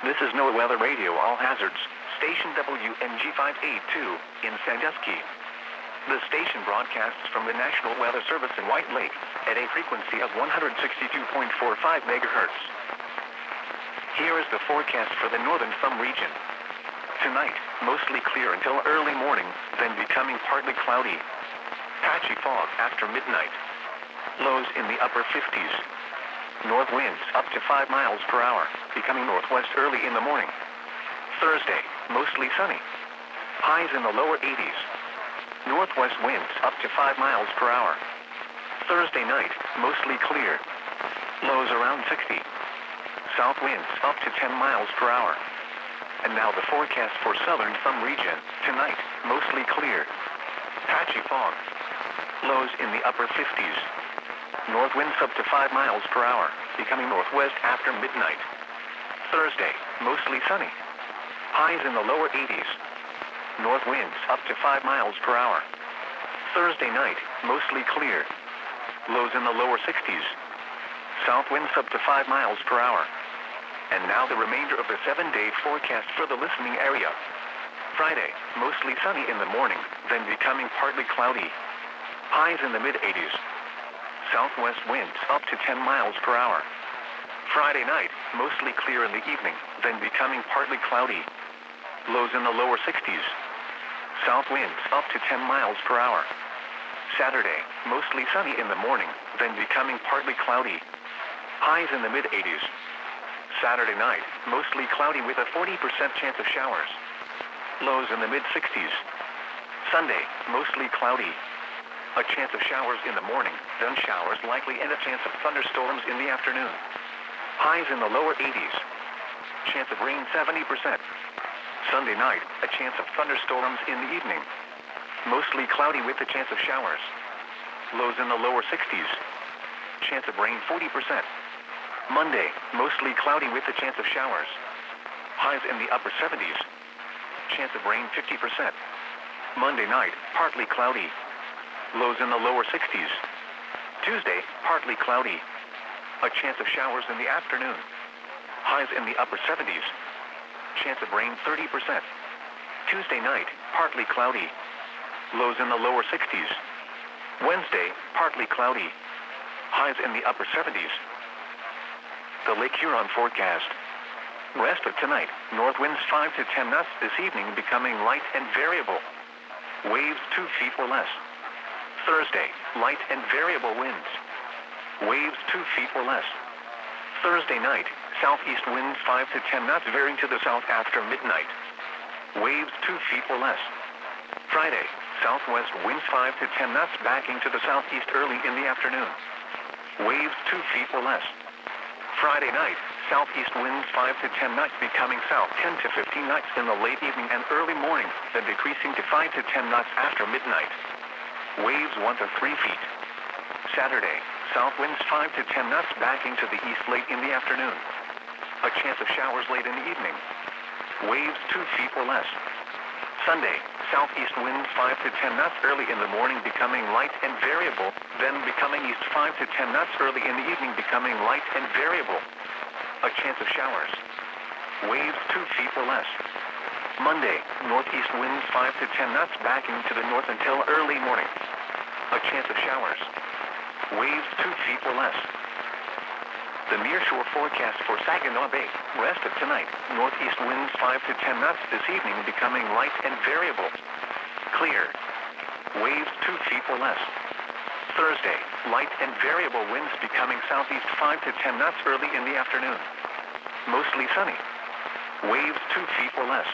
This is NOAA Weather Radio All Hazards, station WNG582 in Sandusky. The station broadcasts from the National Weather Service in White Lake at a frequency of 162.45 megahertz. Here is the forecast for the northern thumb region. Tonight, mostly clear until early morning, then becoming partly cloudy. Patchy fog after midnight. Lows in the upper 50s. North winds up to 5 miles per hour, becoming northwest early in the morning. Thursday, mostly sunny. Highs in the lower 80s. Northwest winds up to 5 miles per hour. Thursday night, mostly clear. Lows around 60. South winds up to 10 miles per hour. And now the forecast for southern thumb region. Tonight, mostly clear. Patchy fog. Lows in the upper 50s. North winds up to 5 miles per hour, becoming northwest after midnight. Thursday, mostly sunny. Highs in the lower 80s. North winds up to 5 miles per hour. Thursday night, mostly clear. Lows in the lower 60s. South winds up to 5 miles per hour. And now the remainder of the 7-day forecast for the listening area. Friday, mostly sunny in the morning, then becoming partly cloudy. Highs in the mid-80s. Southwest winds up to 10 miles per hour. Friday night, mostly clear in the evening, then becoming partly cloudy. Lows in the lower 60s. South winds up to 10 miles per hour. Saturday, mostly sunny in the morning, then becoming partly cloudy. Highs in the mid-80s. Saturday night, mostly cloudy with a 40% chance of showers. Lows in the mid-60s. Sunday, mostly cloudy. A chance of showers in the morning, then showers likely and a chance of thunderstorms in the afternoon. Highs in the lower 80s. Chance of rain 70%. Sunday night, a chance of thunderstorms in the evening. Mostly cloudy with a chance of showers. Lows in the lower 60s. Chance of rain 40%. Monday, mostly cloudy with a chance of showers. Highs in the upper 70s. Chance of rain 50%. Monday night, partly cloudy. Lows in the lower 60s. Tuesday, partly cloudy. A chance of showers in the afternoon. Highs in the upper 70s. Chance of rain 30%. Tuesday night, partly cloudy. Lows in the lower 60s. Wednesday, partly cloudy. Highs in the upper 70s. The Lake Huron forecast. Rest of tonight, north winds 5 to 10 knots this evening, becoming light and variable. Waves 2 feet or less. Thursday, light and variable winds. Waves 2 feet or less. Thursday night, southeast winds 5 to 10 knots varying to the south after midnight. Waves 2 feet or less. Friday, southwest winds 5 to 10 knots backing to the southeast early in the afternoon. Waves 2 feet or less. Friday night, southeast winds 5 to 10 knots becoming south 10 to 15 knots in the late evening and early morning, then decreasing to 5 to 10 knots after midnight. Waves 1 to 3 feet. Saturday, south winds 5 to 10 knots backing to the east late in the afternoon. A chance of showers late in the evening. Waves 2 feet or less. Sunday, southeast winds 5 to 10 knots early in the morning, becoming light and variable, then becoming east 5 to 10 knots early in the evening, becoming light and variable. A chance of showers. Waves 2 feet or less. Monday, northeast winds 5 to 10 knots backing to the north until early morning. A chance of showers. Waves 2 feet or less. The nearshore forecast for Saginaw Bay. Rest of tonight, northeast winds 5 to 10 knots this evening, becoming light and variable. Clear. Waves 2 feet or less. Thursday, light and variable winds becoming southeast 5 to 10 knots early in the afternoon. Mostly sunny. Waves 2 feet or less.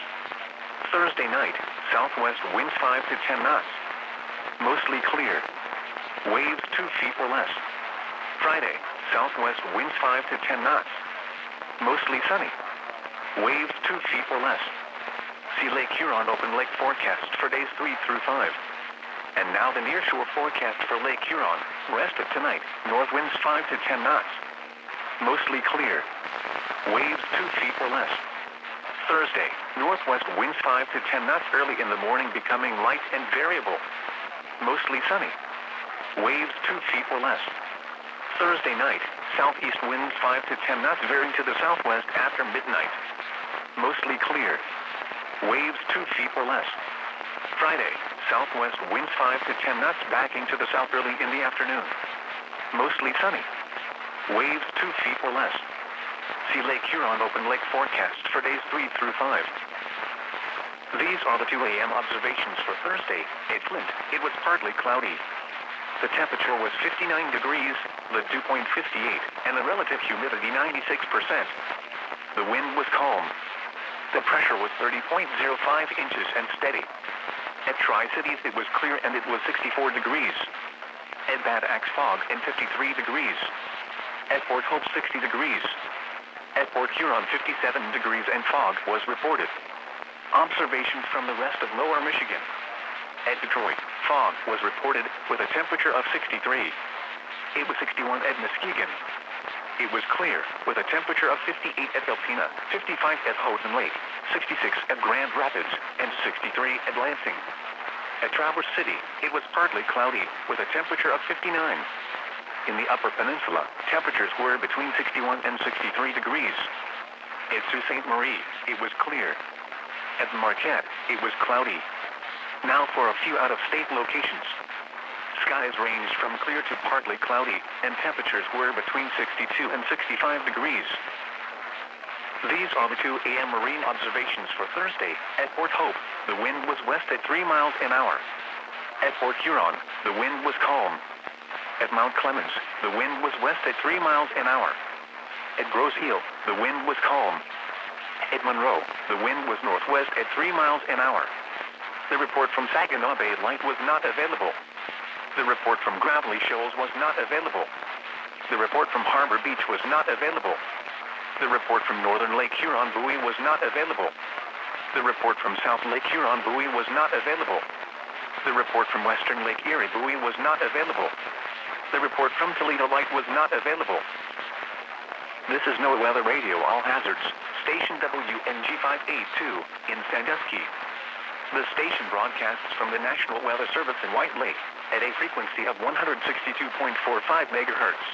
Thursday night, southwest winds 5 to 10 knots. Mostly clear. Waves 2 feet or less. Friday, southwest winds 5 to 10 knots. Mostly sunny. Waves 2 feet or less. See Lake Huron open lake forecast for days 3 through 5. And now the nearshore forecast for Lake Huron. Rest of tonight, north winds 5 to 10 knots. Mostly clear. Waves 2 feet or less. Thursday, northwest winds 5 to 10 knots early in the morning, becoming light and variable. Mostly sunny. Waves 2 feet or less. Thursday night, southeast winds 5 to 10 knots varying to the southwest after midnight. mostly clear. Waves 2 feet or less. Friday, southwest winds 5 to 10 knots backing to the south early in the afternoon. Mostly sunny. Waves 2 feet or less. See Lake Huron open lake forecast for days 3 through 5. These are the 2 a.m. observations for Thursday. At Flint, it was partly cloudy. The temperature was 59 degrees, the dew point 58, and the relative humidity 96%. The wind was calm. The pressure was 30.05 inches and steady. At Tri-Cities, it was clear and it was 64 degrees. At Bad Axe, fog and 53 degrees. At Port Hope, 60 degrees. At Port Huron, 57 degrees and fog was reported. Observations from the rest of Lower Michigan. At Detroit, fog was reported with a temperature of 63. It was 61 at Muskegon. It was clear with a temperature of 58 at Alpena, 55 at Houghton Lake, 66 at Grand Rapids, and 63 at Lansing. At Traverse City, it was partly cloudy with a temperature of 59. In the Upper Peninsula, temperatures were between 61 and 63 degrees. At Sault Ste. Marie, it was clear. At Marquette, it was cloudy. Now for a few out-of-state locations. Skies ranged from clear to partly cloudy, and temperatures were between 62 and 65 degrees. These are the 2 a.m. marine observations for Thursday. At Port Hope, the wind was west at 3 miles an hour. At Port Huron, the wind was calm. At Mount Clemens, the wind was west at 3 miles an hour. At Grosse Ile, the wind was calm. At Monroe, the wind was northwest at 3 miles an hour. The report from Saginaw Bay Light was not available. The report from Gravelly Shoals was not available. The report from Harbor Beach was not available. The report from Northern Lake Huron Buoy was not available. The report from South Lake Huron Buoy was not available. The report from Western Lake Erie Buoy was not available. The report from Toledo Light was not available. This is NOAA Weather Radio All Hazards, station WNG582 in Sandusky. The station broadcasts from the National Weather Service in White Lake at a frequency of 162.45 megahertz.